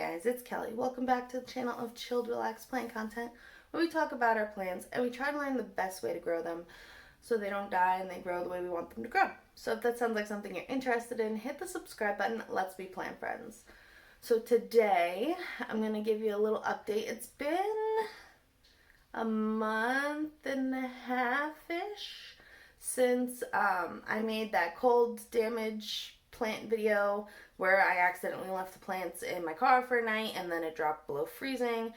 guys, it's Kelly. Welcome back to the channel of Chilled Relaxed Plant Content, where we talk about our plants and we try to learn the best way to grow them so they don't die and they grow the way we want them to grow. So if that sounds like something you're interested in, hit the subscribe button. Let's be plant friends. So today I'm going to give you a little update. It's been a month and a half-ish since I made that cold damage plant video where I accidentally left the plants in my car for a night and then it dropped below freezing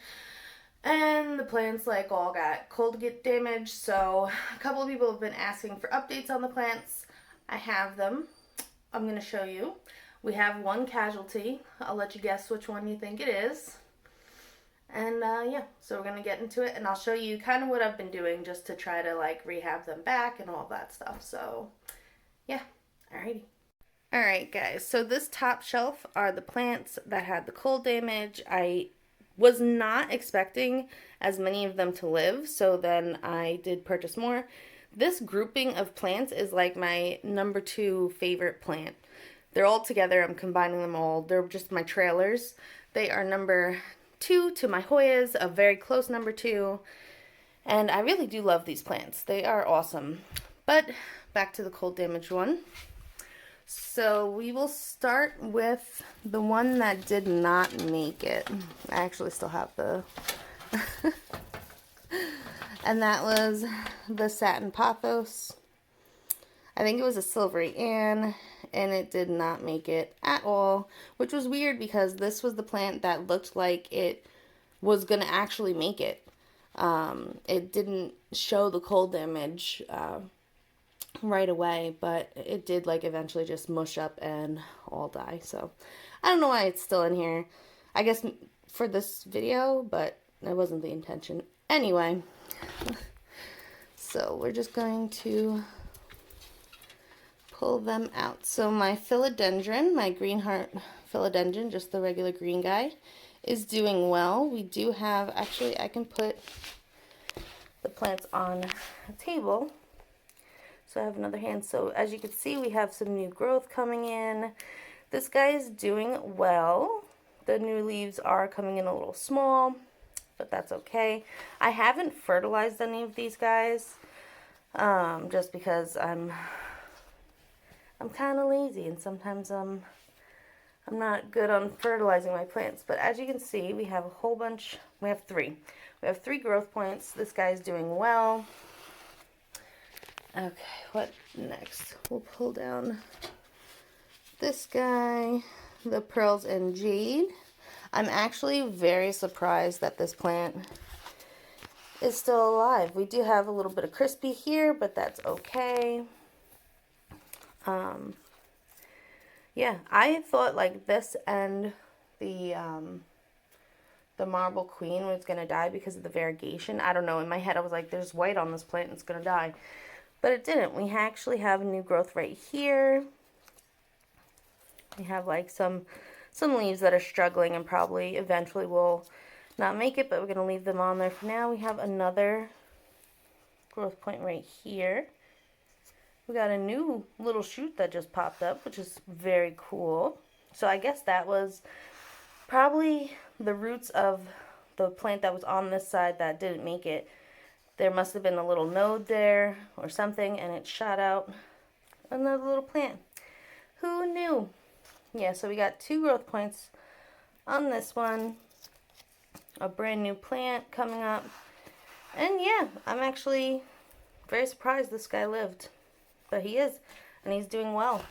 and the plants like all got cold damage. So a couple of people have been asking for updates on the plants. I have them. I'm going to show you. We have one casualty. I'll let you guess which one you think it is. And yeah, so we're going to get into it and I'll show you kind of what I've been doing just to try to like rehab them back and all that stuff. So yeah, alrighty. Alright guys, so this top shelf are the plants that had the cold damage. I was not expecting as many of them to live, so then I did purchase more. This grouping of plants is like my number 2 favorite plant. They're all together, I'm combining them all. They're just my trailers. They are number 2 to my Hoyas, a very close number 2. And I really do love these plants. They are awesome. But back to the cold damage one. So we will start with the one that did not make it. I actually still have the... and that was the Satin Pothos. I think it was a Silvery Ann, and it did not make it at all, which was weird because this was the plant that looked like it was going to actually make it. It didn't show the cold damage right away, but it did like eventually just mush up and all die. So I don't know why it's still in here. I guess for this video, but it wasn't the intention. Anyway, so we're just going to pull them out. So my philodendron, my green heart philodendron, just the regular green guy, is doing well. We do have, actually I can put the plants on a table. So I have another hand. So as you can see, we have some new growth coming in. This guy is doing well. The new leaves are coming in a little small, but that's okay. I haven't fertilized any of these guys, just because I'm kind of lazy and sometimes I'm not good on fertilizing my plants. But as you can see, we have a whole bunch. We have 3. We have 3 growth points. This guy is doing well. Okay, what next? We'll pull down this guy, the Pearls and Jade. I'm actually very surprised that this plant is still alive. We do have a little bit of crispy here, but that's okay. Yeah, I thought like this and the Marble Queen was going to die because of the variegation. I don't know, in my head I was like, there's white on this plant, it's going to die. But it didn't. We actually have new growth right here. We have like some leaves that are struggling and probably eventually will not make it, but we're going to leave them on there for now. We have another growth point right here. We got a new little shoot that just popped up, which is very cool. So I guess that was probably the roots of the plant that was on this side that didn't make it. There must have been a little node there or something, and it shot out another little plant. Who knew? Yeah, so we got 2 growth points on this one. A brand new plant coming up. And yeah, I'm actually very surprised this guy lived. But he is, and he's doing well.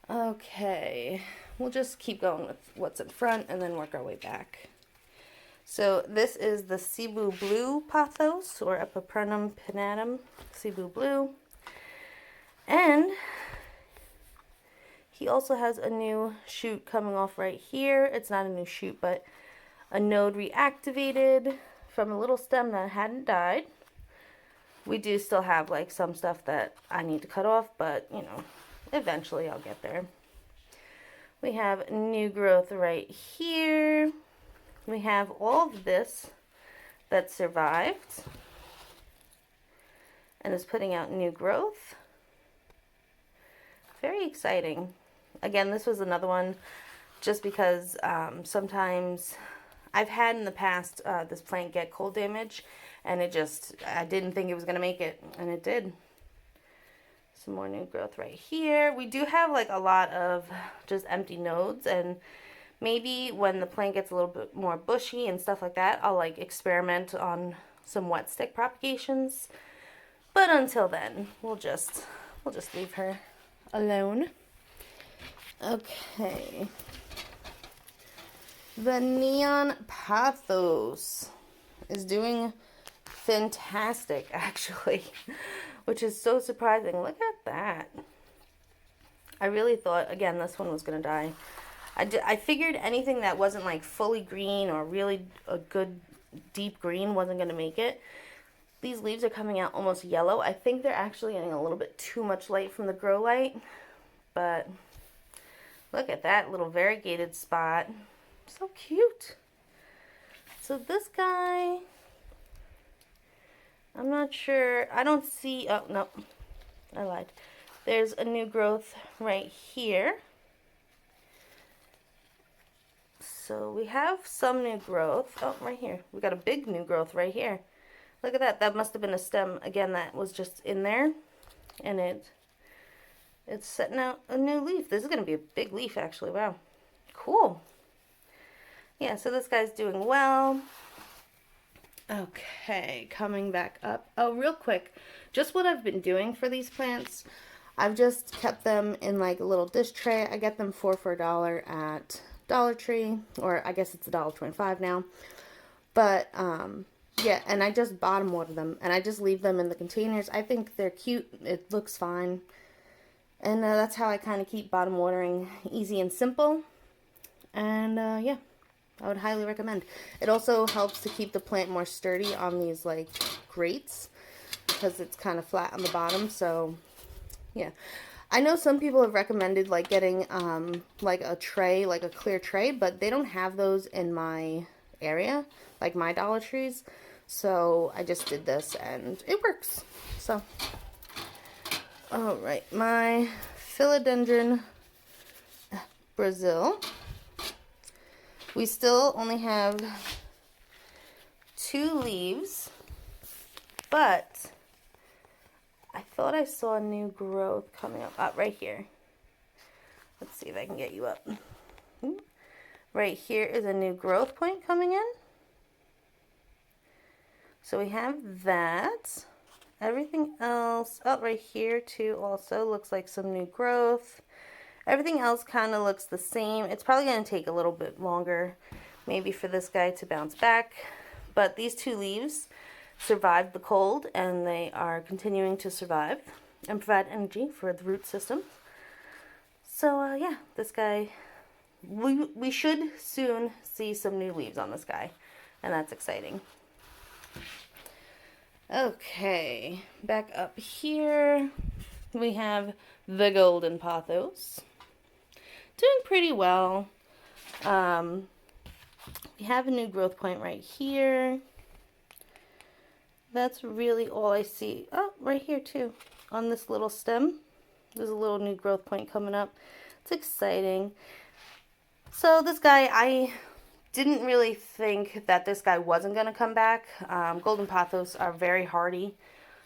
Okay, we'll just keep going with what's in front and then work our way back. So this is the Cebu Blue Pothos, or Epiprenum pinnatum, Cebu Blue. And he also has a new shoot coming off right here. It's not a new shoot, but a node reactivated from a little stem that hadn't died. We do still have like some stuff that I need to cut off, but you know, eventually I'll get there. We have new growth right here. We have all of this that survived and is putting out new growth. Very exciting. Again, this was another one just because sometimes I've had in the past this plant get cold damage, and I didn't think it was going to make it, and it did. Some more new growth right here. We do have like a lot of just empty nodes, and maybe when the plant gets a little bit more bushy and stuff like that, I'll like experiment on some wet stick propagations. But until then, we'll just leave her alone. Okay. The Neon Pathos is doing fantastic, actually, which is so surprising. Look at that. I really thought, again, this one was going to die. I figured anything that wasn't like fully green or really a good deep green wasn't going to make it. These leaves are coming out almost yellow. I think they're actually getting a little bit too much light from the grow light, but look at that little variegated spot. So cute. So this guy, I'm not sure. I don't see, oh, no, I lied. There's a new growth right here. So we have some new growth. Oh, right here. We got a big new growth right here. Look at that. That must have been a stem, again, that was just in there. And it's setting out a new leaf. This is going to be a big leaf, actually. Wow. Cool. Yeah, so this guy's doing well. Okay, coming back up. Oh, real quick. Just what I've been doing for these plants. I've just kept them in like a little dish tray. I get them 4 for $1 at Dollar Tree, or I guess it's $1.25 now. But yeah, and I just bottom water them, and I just leave them in the containers. I think they're cute. It looks fine, and that's how I kind of keep bottom watering easy and simple. And yeah, I would highly recommend. It also helps to keep the plant more sturdy on these like grates, because it's kind of flat on the bottom. So yeah. I know some people have recommended like getting like a tray, like a clear tray, but they don't have those in my area, like my Dollar Trees. So I just did this and it works. So, all right, my Philodendron Brazil. We still only have 2 leaves, but I thought I saw a new growth coming up. Right here. Let's see if I can get you up. Right here is a new growth point coming in. So we have that. Everything else, oh, right here too also looks like some new growth. Everything else kind of looks the same. It's probably going to take a little bit longer, maybe for this guy to bounce back. But these 2 leaves survived the cold, and they are continuing to survive and provide energy for the root system. So yeah, this guy, we should soon see some new leaves on this guy, and that's exciting. Okay, back up here we have the Golden Pothos, doing pretty well. We have a new growth point right here. That's really all I see. Oh, right here too, on this little stem. There's a little new growth point coming up. It's exciting. So this guy, I didn't really think that this guy wasn't going to come back. Golden Pothos are very hardy.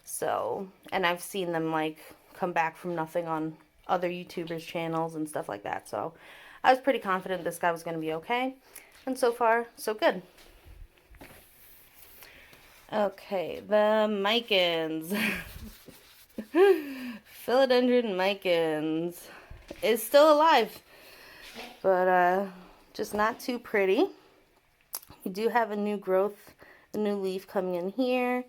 So, and I've seen them like come back from nothing on other YouTubers' channels and stuff like that. So I was pretty confident this guy was going to be okay. And so far, so good. Okay, the Micans. Philodendron Micans is still alive, but just not too pretty. We do have a new growth, a new leaf coming in here.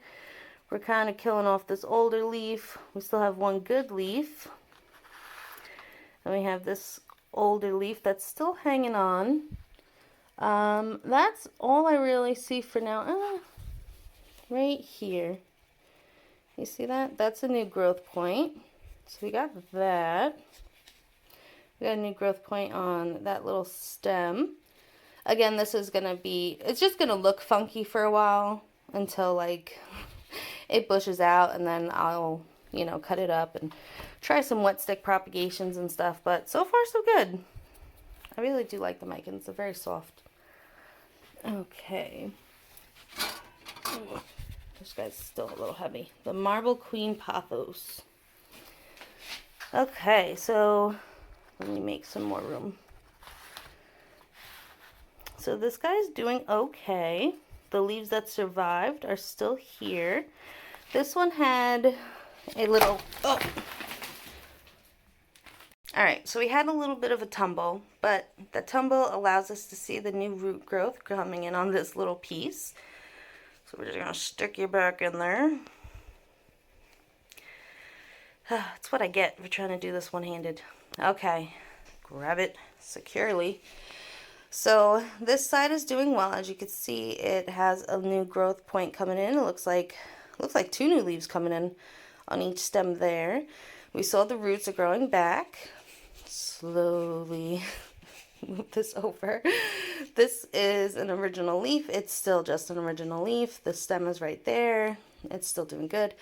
We're kind of killing off this older leaf. We still have one good leaf. And we have this older leaf that's still hanging on. That's all I really see for now. Right here. You see that? That's a new growth point. So we got that. We got a new growth point on that little stem. Again, this is going to be, it's just going to look funky for a while until like it bushes out, and then I'll, you know, cut it up and try some wet stick propagations and stuff. But so far so good. I really do like the micans. They're very soft. Okay. Ooh, this guy's still a little heavy. The Marble Queen Pothos. Okay, so let me make some more room. So this guy's doing okay. The leaves that survived are still here. This one had a little, oh. All right, so we had a little bit of a tumble, but the tumble allows us to see the new root growth coming in on this little piece. So we're just gonna stick you back in there. That's what I get for trying to do this one-handed. Okay, grab it securely. So this side is doing well. As you can see, it has a new growth point coming in. It looks like 2 new leaves coming in on each stem there. We saw the roots are growing back. Slowly move this over. This is an original leaf. It's still just an original leaf. The stem is right there. It's still doing good.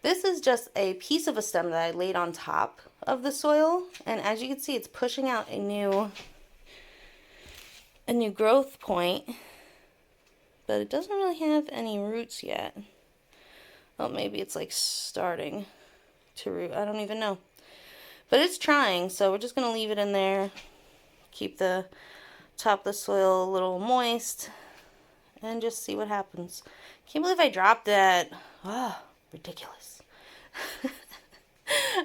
This is just a piece of a stem that I laid on top of the soil. And as you can see, it's pushing out a new growth point, but it doesn't really have any roots yet. Oh, maybe it's like starting to root. I don't even know. But it's trying, so we're just going to leave it in there. Keep the top of the soil a little moist and just see what happens. Can't believe I dropped that. Oh, ridiculous.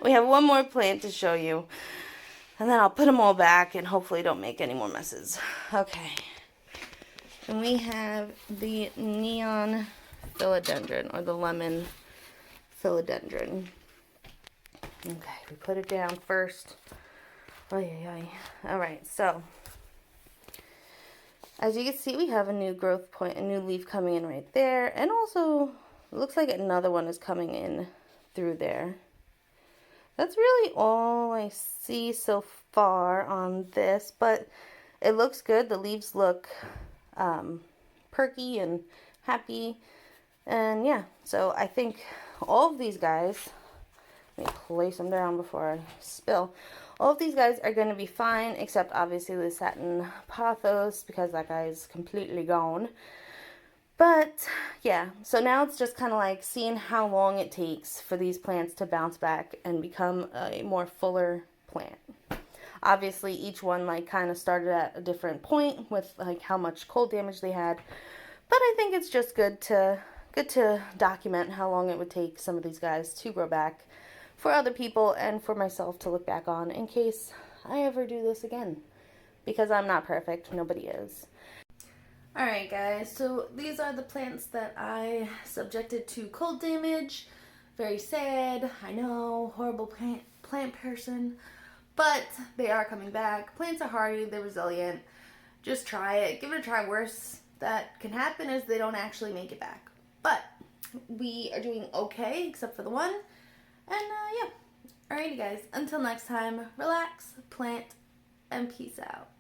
We have one more plant to show you. And then I'll put them all back and hopefully don't make any more messes. Okay. And we have the neon philodendron, or the lemon philodendron. Okay, we put it down first. Alright, so as you can see, we have a new growth point, a new leaf coming in right there. And also, it looks like another one is coming in through there. That's really all I see so far on this, but it looks good. The leaves look perky and happy. And yeah, so I think all of these guys, let me place them down before I spill. All of these guys are going to be fine, except obviously the satin pothos, because that guy is completely gone. But yeah, so now it's just kind of like seeing how long it takes for these plants to bounce back and become a more fuller plant. Obviously, each one like kind of started at a different point with like how much cold damage they had. But I think it's just good to document how long it would take some of these guys to grow back for other people and for myself to look back on in case I ever do this again. Because I'm not perfect, nobody is. Alright guys, so these are the plants that I subjected to cold damage. Very sad, I know, horrible plant person, but they are coming back. Plants are hardy, they're resilient. Just try it, give it a try. Worst that can happen is they don't actually make it back. But we are doing okay, except for the one. And yeah, alrighty guys, until next time, relax, plant, and peace out.